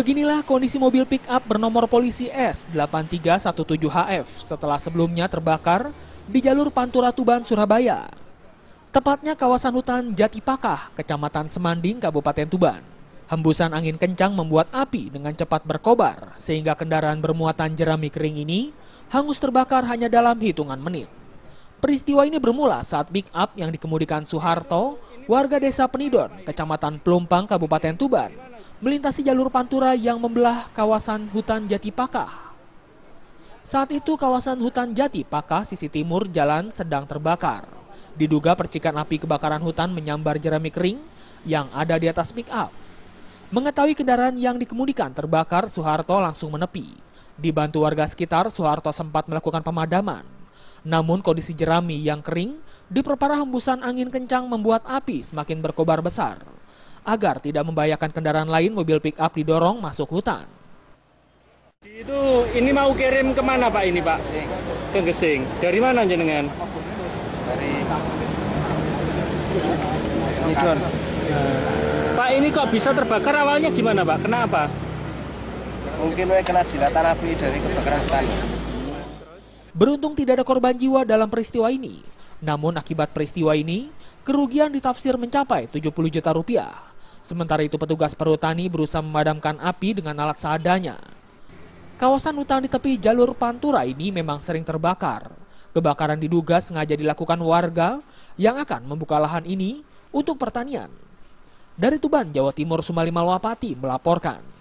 Beginilah kondisi mobil pick-up bernomor polisi S8317HF setelah sebelumnya terbakar di jalur Pantura Tuban, Surabaya. Tepatnya kawasan hutan Jatipakah, Kecamatan Semanding, Kabupaten Tuban. Hembusan angin kencang membuat api dengan cepat berkobar, sehingga kendaraan bermuatan jerami kering ini hangus terbakar hanya dalam hitungan menit. Peristiwa ini bermula saat pick-up yang dikemudikan Suharto, warga desa Penidon, Kecamatan Pelumpang, Kabupaten Tuban, melintasi jalur Pantura yang membelah kawasan hutan Jatipakah. Saat itu kawasan hutan Jatipakah sisi timur jalan sedang terbakar. Diduga percikan api kebakaran hutan menyambar jerami kering yang ada di atas pick-up. Mengetahui kendaraan yang dikemudikan terbakar, Suharto langsung menepi. Dibantu warga sekitar, Suharto sempat melakukan pemadaman. Namun kondisi jerami yang kering diperparah hembusan angin kencang membuat api semakin berkobar besar. Agar tidak membahayakan kendaraan lain, mobil pick-up didorong masuk hutan. Itu ini mau kirim kemana Pak ini Pak? Ke Gesing. Dari mana jenengan? Dari Penidon. Pak, ini kok bisa terbakar, awalnya gimana Pak? Kenapa? Mungkin kena jilatan api dari kebakaran hutan. Beruntung tidak ada korban jiwa dalam peristiwa ini. Namun akibat peristiwa ini, kerugian ditafsir mencapai 70 juta rupiah. Sementara itu petugas perhutani berusaha memadamkan api dengan alat seadanya. Kawasan hutan di tepi jalur Pantura ini memang sering terbakar. Kebakaran diduga sengaja dilakukan warga yang akan membuka lahan ini untuk pertanian. Dari Tuban, Jawa Timur, Sumali Malwapati melaporkan.